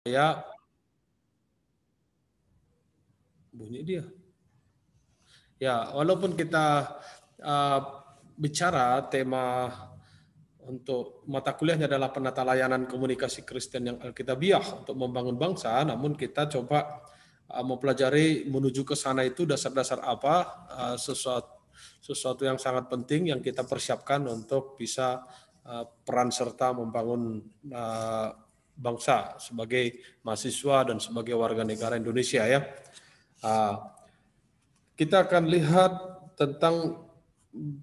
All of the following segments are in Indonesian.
Ya, bunyi dia. Ya, walaupun kita bicara tema untuk mata kuliahnya adalah penata layanan komunikasi Kristen yang Alkitabiah untuk membangun bangsa, namun kita coba mempelajari menuju ke sana itu dasar-dasar apa, sesuatu yang sangat penting yang kita persiapkan untuk bisa peran serta membangun bangsa sebagai mahasiswa dan sebagai warga negara Indonesia ya. Kita akan lihat tentang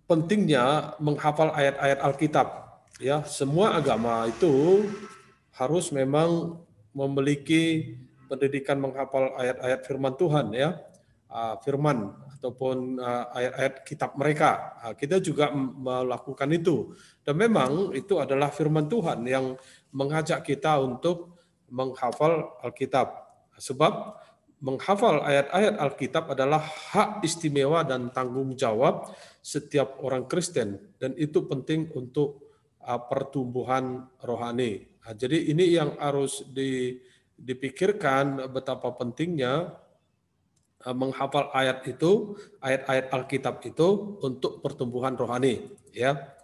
pentingnya menghafal ayat-ayat Alkitab. Ya, semua agama itu harus memang memiliki pendidikan menghafal ayat-ayat firman Tuhan ya. Firman ataupun ayat-ayat kitab mereka. Kita juga melakukan itu. Dan memang itu adalah firman Tuhan yang mengajak kita untuk menghafal Alkitab. Sebab menghafal ayat-ayat Alkitab adalah hak istimewa dan tanggung jawab setiap orang Kristen, dan itu penting untuk pertumbuhan rohani. Jadi ini yang harus dipikirkan betapa pentingnya menghafal ayat-ayat Alkitab itu untuk pertumbuhan rohani. Ya,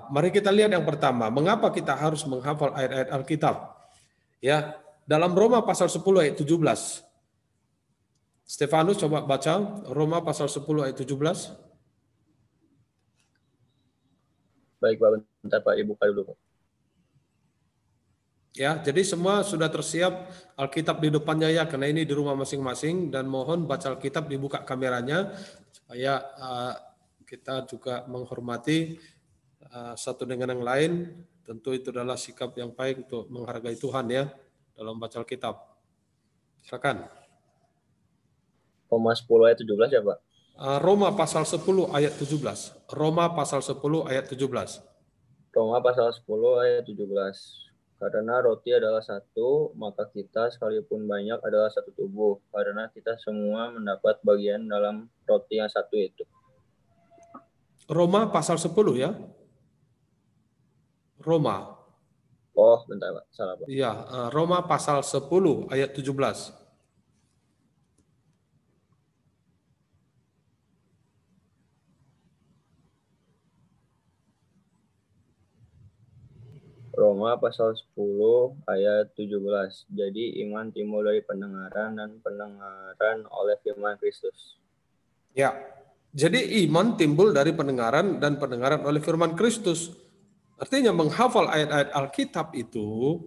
mari kita lihat yang pertama, mengapa kita harus menghafal ayat-ayat Alkitab? Ya, dalam Roma pasal 10 ayat 17. Stefanus coba baca Roma pasal 10 ayat 17. Baik Pak, bentar Pak, dibuka dulu Pak. Ya, jadi semua sudah tersiap Alkitab di depannya ya, karena ini di rumah masing-masing, dan mohon baca Alkitab, dibuka kameranya supaya kita juga menghormati satu dengan yang lain. Tentu itu adalah sikap yang baik untuk menghargai Tuhan ya dalam baca Alkitab. Silakan. Roma 10 ayat 17 ya Pak? Roma pasal 10 ayat 17. Roma pasal 10 ayat 17. Roma pasal 10 ayat 17. Karena roti adalah satu, maka kita sekalipun banyak adalah satu tubuh. Karena kita semua mendapat bagian dalam roti yang satu itu. Roma pasal 10 ya. Roma. Oh, bentar Pak, salah Pak. Iya, Roma pasal 10 ayat 17. Roma pasal 10 ayat 17. Jadi iman timbul dari pendengaran dan pendengaran oleh firman Kristus. Ya. Jadi iman timbul dari pendengaran dan pendengaran oleh firman Kristus. Artinya menghafal ayat-ayat Alkitab itu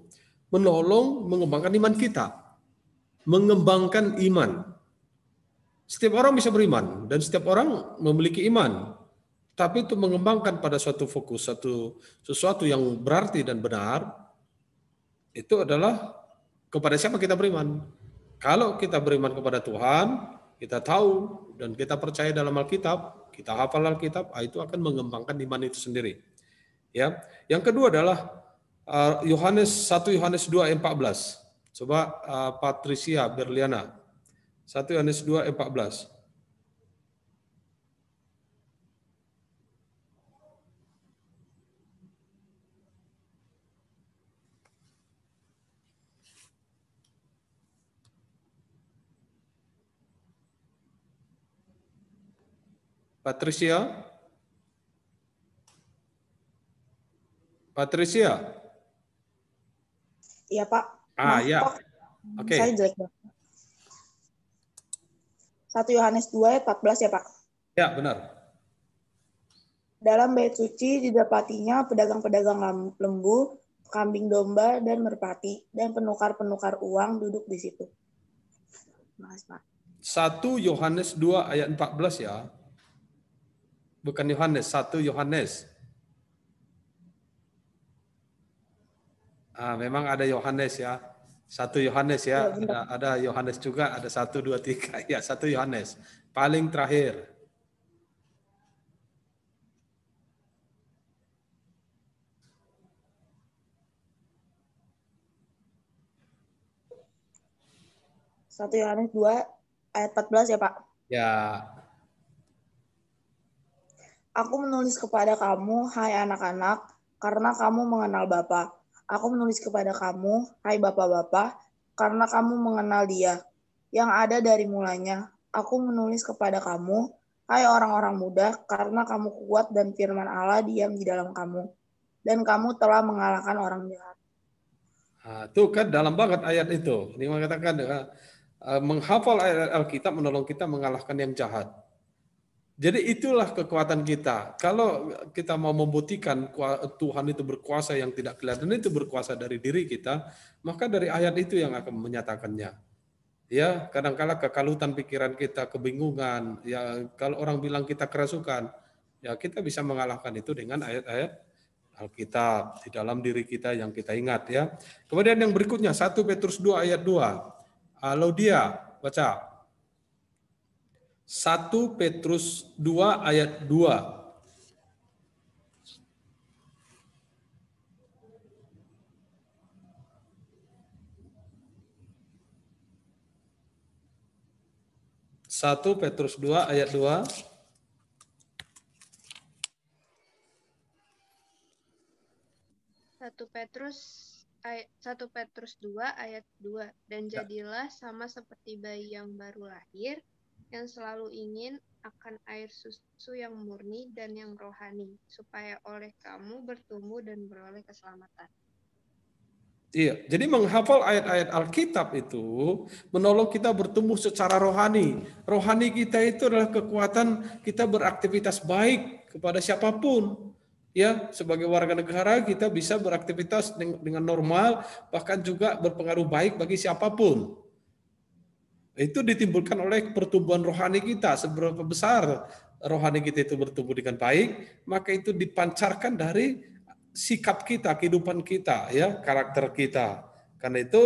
menolong mengembangkan iman kita. Mengembangkan iman. Setiap orang bisa beriman dan setiap orang memiliki iman. Tapi itu mengembangkan pada suatu fokus, sesuatu yang berarti dan benar, itu adalah kepada siapa kita beriman. Kalau kita beriman kepada Tuhan, kita tahu dan kita percaya dalam Alkitab, kita hafal Alkitab, itu akan mengembangkan iman itu sendiri. Ya. Yang kedua adalah Yohanes 1 Yohanes 2 ayat 14. Coba Patricia Berliana. 1 Yohanes 2 ayat 14. Patricia? Patricia? Iya Pak. Maaf, ya. Pak. Oke. Saya jelek banget. 1 Yohanes 2 ayat 14 ya Pak? Ya, benar. Dalam bait suci didapatinya pedagang-pedagang lembu, kambing domba, dan merpati, dan penukar-penukar uang duduk di situ. Mas, Pak. 1 Yohanes 2 ayat 14 ya. Bukan Yohanes, 1 Yohanes. Memang ada Yohanes ya. 1 Yohanes ya. Ada Yohanes juga, ada 1, 2, 3. Ya, 1 Yohanes. Paling terakhir. Satu Yohanes 2 ayat 14 ya Pak? Ya. Aku menulis kepada kamu, hai anak-anak, karena kamu mengenal Bapa. Aku menulis kepada kamu, hai bapak-bapak, karena kamu mengenal Dia, yang ada dari mulanya. Aku menulis kepada kamu, hai orang-orang muda, karena kamu kuat dan firman Allah diam di dalam kamu, dan kamu telah mengalahkan orang jahat. Nah, itu kan dalam banget ayat itu. Ini mengatakan menghafal ayat Alkitab menolong kita mengalahkan yang jahat. Jadi itulah kekuatan kita. Kalau kita mau membuktikan Tuhan itu berkuasa yang tidak kelihatan, itu berkuasa dari diri kita, maka dari ayat itu yang akan menyatakannya. Ya, kadang-kala kekalutan pikiran kita, kebingungan, ya kalau orang bilang kita kerasukan, ya kita bisa mengalahkan itu dengan ayat-ayat Alkitab di dalam diri kita yang kita ingat ya. Kemudian yang berikutnya 1 Petrus 2 ayat 2. Laudia, baca. 1 Petrus 2 ayat 2. Satu Petrus 2 ayat 2. 1 Petrus 2 ayat 2. Dan jadilah sama seperti bayi yang baru lahir, yang selalu ingin akan air susu yang murni dan yang rohani, supaya oleh kamu bertumbuh dan beroleh keselamatan. Iya, jadi menghafal ayat-ayat Alkitab itu menolong kita bertumbuh secara rohani. Rohani kita itu adalah kekuatan kita beraktivitas baik kepada siapapun. Ya, sebagai warga negara kita bisa beraktivitas dengan normal, bahkan juga berpengaruh baik bagi siapapun. Itu ditimbulkan oleh pertumbuhan rohani kita. Seberapa besar rohani kita itu bertumbuh dengan baik, maka itu dipancarkan dari sikap kita, kehidupan kita, ya, karakter kita. Karena itu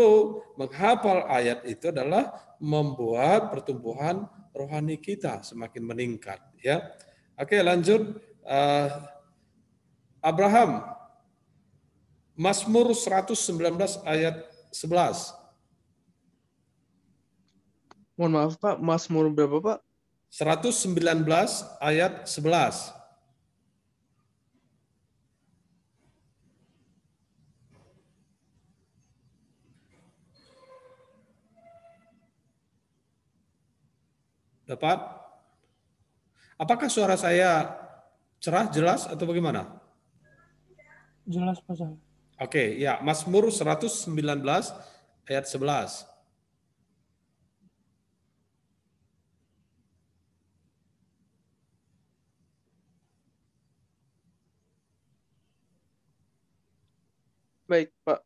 menghafal ayat itu adalah membuat pertumbuhan rohani kita semakin meningkat, ya. Oke, lanjut. Abraham, Mazmur 119 ayat 11. Mohon maaf Pak, Mazmur berapa Pak? 119 ayat 11. Dapat? Apakah suara saya cerah, jelas, atau bagaimana? Jelas Pak. Oke, ya, Mazmur 119 ayat 11. Baik Pak.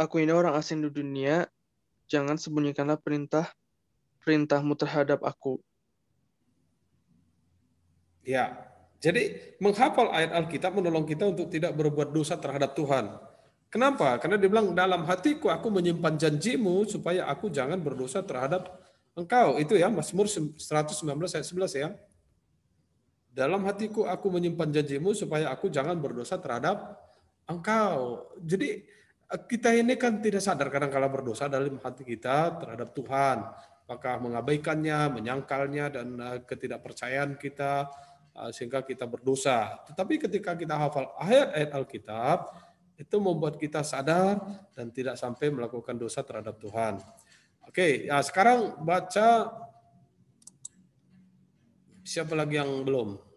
Aku ini orang asing di dunia, jangan sembunyikanlah perintah-mu terhadap aku. Ya, jadi menghafal ayat Alkitab menolong kita untuk tidak berbuat dosa terhadap Tuhan. Kenapa? Karena dia bilang dalam hatiku aku menyimpan janjimu supaya aku jangan berdosa terhadap engkau. Itu ya Mazmur 119 ayat 11 ya. Dalam hatiku aku menyimpan janjimu supaya aku jangan berdosa terhadap engkau. Jadi kita ini kan tidak sadar kadang-kala berdosa dalam hati kita terhadap Tuhan. Apakah mengabaikannya, menyangkalnya, dan ketidakpercayaan kita sehingga kita berdosa. Tetapi ketika kita hafal ayat-ayat Alkitab, itu membuat kita sadar dan tidak sampai melakukan dosa terhadap Tuhan. Oke, ya sekarang baca. Siapa lagi yang belum?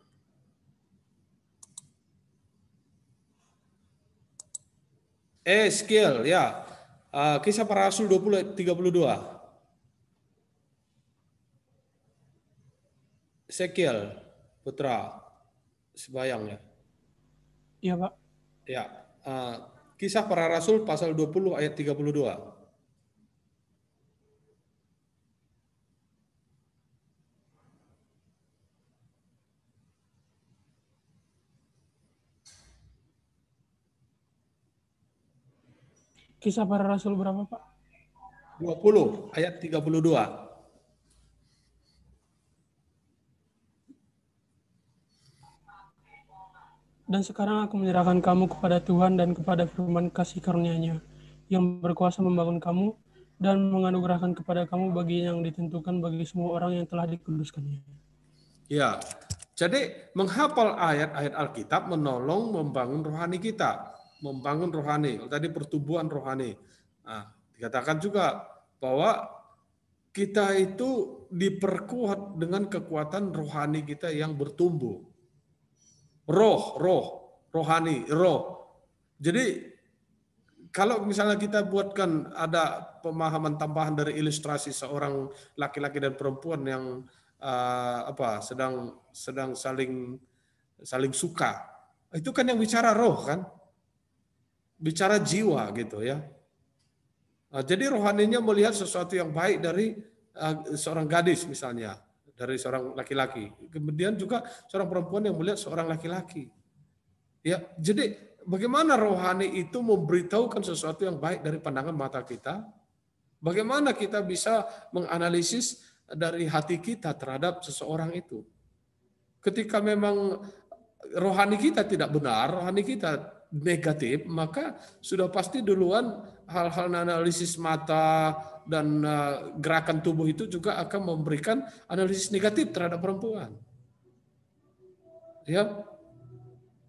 Skill, ya. Kisah Para Rasul 20 32. Skill, Putra Sebayang ya. Iya Pak. Ya. Kisah Para Rasul pasal 20 ayat 32. Kisah Para Rasul berapa Pak? 20 ayat 32. Dan sekarang aku menyerahkan kamu kepada Tuhan dan kepada firman kasih karunia-Nya, yang berkuasa membangun kamu dan menganugerahkan kepada kamu bagian yang ditentukan bagi semua orang yang telah dikuduskannya. Ya, Jadi menghafal ayat-ayat Alkitab menolong membangun rohani kita, membangun rohani. Tadi pertumbuhan rohani. Nah, dikatakan juga bahwa kita itu diperkuat dengan kekuatan rohani kita yang bertumbuh. Rohani. Jadi kalau misalnya kita buatkan ada pemahaman tambahan dari ilustrasi seorang laki-laki dan perempuan yang sedang saling suka, itu kan yang bicara roh kan, bicara jiwa gitu ya. Jadi rohaninya melihat sesuatu yang baik dari seorang gadis misalnya, dari seorang laki-laki. Kemudian juga seorang perempuan yang melihat seorang laki-laki. Ya, jadi bagaimana rohani itu memberitahukan sesuatu yang baik dari pandangan mata kita? Bagaimana kita bisa menganalisis dari hati kita terhadap seseorang itu? Ketika memang rohani kita tidak benar, rohani kita negatif, maka sudah pasti duluan hal-hal analisis mata dan gerakan tubuh itu juga akan memberikan analisis negatif terhadap perempuan. Ya,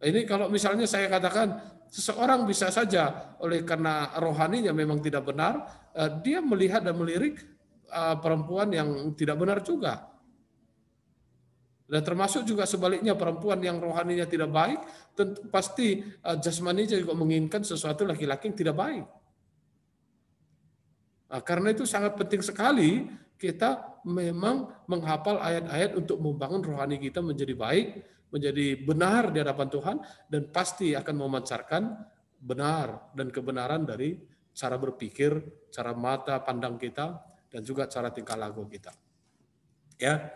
ini kalau misalnya saya katakan seseorang bisa saja oleh karena rohaninya memang tidak benar, dia melihat dan melirik perempuan yang tidak benar juga. Dan termasuk juga sebaliknya perempuan yang rohaninya tidak baik, tentu pasti jasmaninya juga menginginkan sesuatu laki-laki yang tidak baik. Nah, karena itu sangat penting sekali kita memang menghafal ayat-ayat untuk membangun rohani kita menjadi baik, menjadi benar di hadapan Tuhan, dan pasti akan memancarkan benar dan kebenaran dari cara berpikir, cara mata pandang kita, dan juga cara tingkah laku kita. Ya,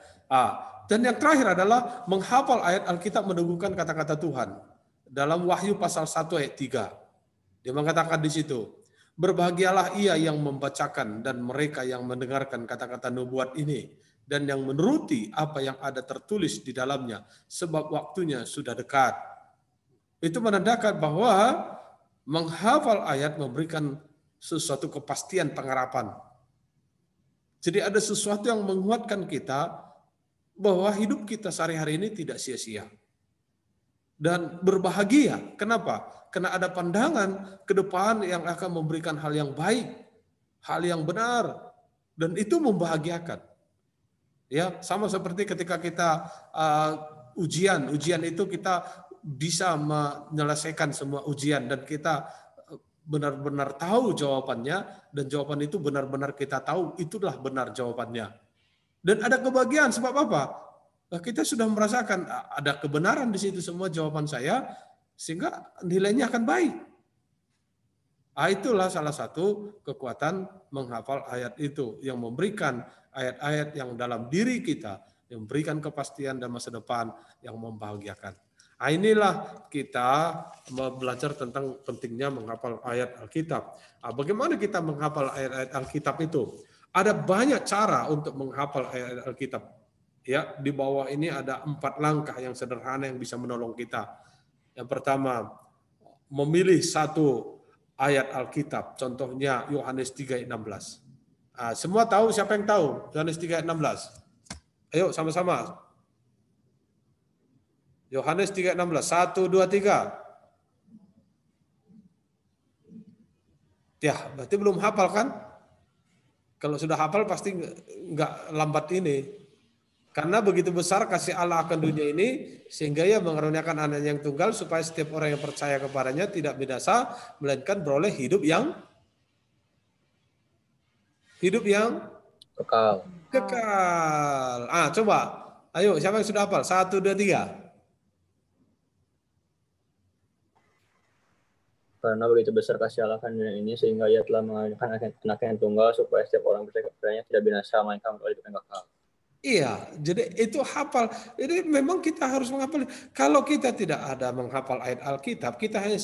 dan yang terakhir adalah menghafal ayat Alkitab meneguhkan kata-kata Tuhan. Dalam Wahyu pasal 1 ayat 3, dia mengatakan di situ, berbahagialah ia yang membacakan dan mereka yang mendengarkan kata-kata nubuat ini, dan yang menuruti apa yang ada tertulis di dalamnya, sebab waktunya sudah dekat. Itu menandakan bahwa menghafal ayat memberikan sesuatu kepastian pengharapan. Jadi ada sesuatu yang menguatkan kita bahwa hidup kita sehari-hari ini tidak sia-sia. Dan berbahagia. Kenapa? Karena ada pandangan ke depan yang akan memberikan hal yang baik, hal yang benar, dan itu membahagiakan. Ya, sama seperti ketika kita ujian itu kita bisa menyelesaikan semua ujian dan kita benar-benar tahu jawabannya, dan jawaban itu benar-benar kita tahu itulah benar jawabannya. Dan ada kebahagiaan sebab apa? Kita sudah merasakan ada kebenaran di situ semua jawaban saya, sehingga nilainya akan baik. Itulah salah satu kekuatan menghafal ayat itu yang memberikan ayat-ayat yang dalam diri kita, yang memberikan kepastian dan masa depan yang membahagiakan. Inilah kita belajar tentang pentingnya menghafal ayat Alkitab. Bagaimana kita menghafal ayat-ayat Alkitab itu? Ada banyak cara untuk menghafal ayat Alkitab. Ya, di bawah ini ada 4 langkah yang sederhana yang bisa menolong kita. Yang pertama, memilih satu ayat Alkitab. Contohnya Yohanes 3:16. Semua tahu, siapa yang tahu Yohanes 3:16? Ayo sama-sama. Yohanes 3:16. 1, 2, 3. Ya, berarti belum hafal kan? Kalau sudah hafal pasti nggak lambat ini. Karena begitu besar kasih Allah akan dunia ini, sehingga ia mengaruniakan anak yang tunggal, supaya setiap orang yang percaya kepadanya tidak binasa, melainkan beroleh hidup yang Kekal. Coba. Ayo, siapa yang sudah hafal? 1, 2, 3. Karena begitu besar kasih Allah akan dunia ini, sehingga ia telah mengaruniakan anak yang tunggal, supaya setiap orang percaya kepadanya tidak binasa, melainkan beroleh hidup yang kekal. Iya, jadi itu hafal. Jadi memang kita harus menghafal. Kalau kita tidak ada menghafal ayat Alkitab, kita hanya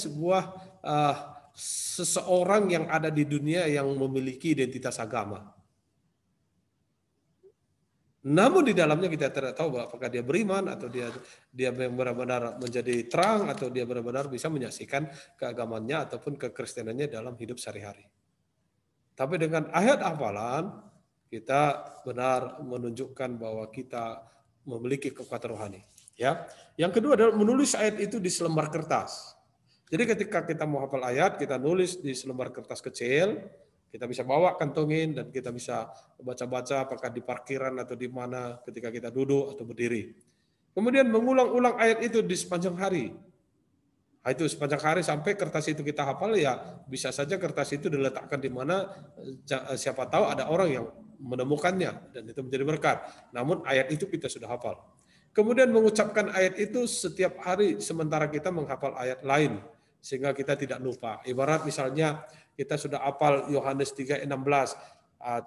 seseorang yang ada di dunia yang memiliki identitas agama. Namun di dalamnya kita tidak tahu apakah dia beriman atau dia benar-benar menjadi terang atau dia benar-benar bisa menyaksikan keagamannya ataupun kekristenannya dalam hidup sehari-hari. Tapi dengan ayat hafalan kita benar menunjukkan bahwa kita memiliki kekuatan rohani. Ya. Yang kedua adalah menulis ayat itu di selembar kertas. Jadi ketika kita mau hafal ayat, kita nulis di selembar kertas kecil, kita bisa bawa kantongin dan kita bisa baca-baca apakah di parkiran atau di mana ketika kita duduk atau berdiri. Kemudian mengulang-ulang ayat itu di sepanjang hari. Nah, itu sepanjang hari sampai kertas itu kita hafal, ya bisa saja kertas itu diletakkan di mana siapa tahu ada orang yang menemukannya dan itu menjadi berkat. Namun ayat itu kita sudah hafal. Kemudian mengucapkan ayat itu setiap hari sementara kita menghafal ayat lain sehingga kita tidak lupa. Ibarat misalnya kita sudah hafal Yohanes 3:16,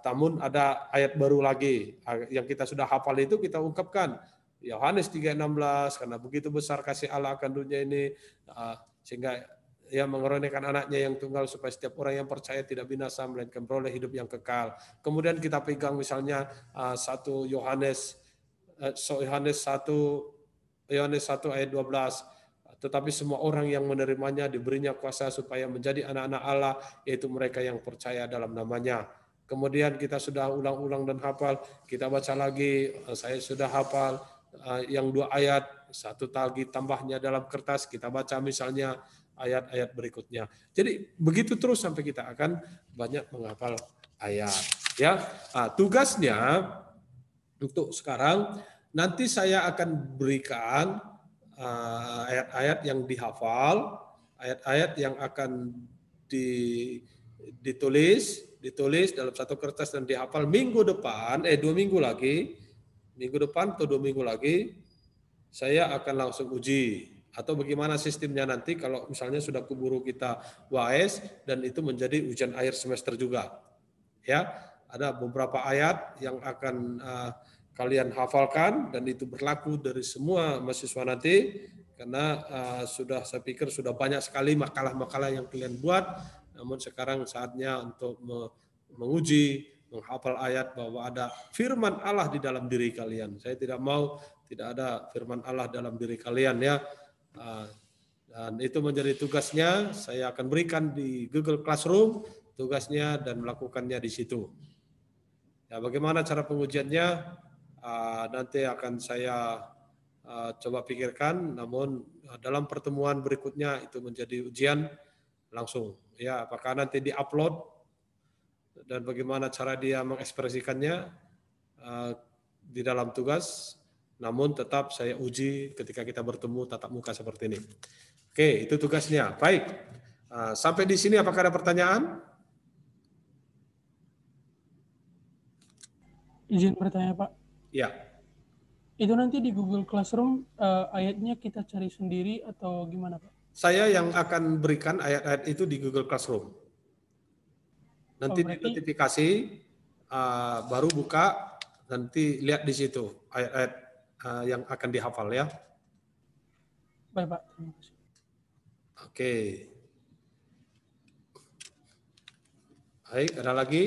namun ada ayat baru lagi yang kita sudah hafal itu kita ungkapkan. Yohanes 3:16, karena begitu besar kasih Allah akan dunia ini sehingga ia mengaruniakan anaknya yang tunggal supaya setiap orang yang percaya tidak binasa melainkan beroleh hidup yang kekal. Kemudian kita pegang misalnya 1 Yohanes 1 ayat 12, tetapi semua orang yang menerimanya diberinya kuasa supaya menjadi anak-anak Allah, yaitu mereka yang percaya dalam namanya. Kemudian kita sudah ulang-ulang dan hafal, kita baca lagi, saya sudah hafal yang 2 ayat, 1 lagi tambahnya dalam kertas, kita baca misalnya ayat-ayat berikutnya. Jadi begitu terus sampai kita akan banyak menghafal ayat. Ya, tugasnya untuk sekarang nanti saya akan berikan ayat-ayat yang dihafal, ayat-ayat yang akan ditulis dalam 1 kertas dan dihafal minggu depan, 2 minggu lagi. Minggu depan atau 2 minggu lagi, saya akan langsung uji. Atau bagaimana sistemnya nanti kalau misalnya sudah keburu kita UAS dan itu menjadi ujian akhir semester juga. Ya, ada beberapa ayat yang akan kalian hafalkan dan itu berlaku dari semua mahasiswa nanti karena saya pikir sudah banyak sekali makalah-makalah yang kalian buat. Namun sekarang saatnya untuk menguji, menghafal ayat bahwa ada firman Allah di dalam diri kalian. Saya tidak mau tidak ada firman Allah dalam diri kalian, ya. Dan itu menjadi tugasnya. Saya akan berikan di Google Classroom tugasnya dan melakukannya di situ. Ya, bagaimana cara pengujiannya? Nanti akan saya coba pikirkan. Namun dalam pertemuan berikutnya itu menjadi ujian langsung. Ya, apakah nanti diupload dan bagaimana cara dia mengekspresikannya di dalam tugas, namun tetap saya uji ketika kita bertemu tatap muka seperti ini. Oke, itu tugasnya. Baik, sampai di sini apakah ada pertanyaan? Izin bertanya, Pak. Ya. Itu nanti di Google Classroom ayatnya kita cari sendiri atau gimana, Pak? Saya yang akan berikan ayat-ayat itu di Google Classroom. Nanti di notifikasi baru buka, nanti lihat di situ ayat-ayat yang akan dihafal, ya. Baik, Pak. Terima kasih. Oke. Baik, ada lagi?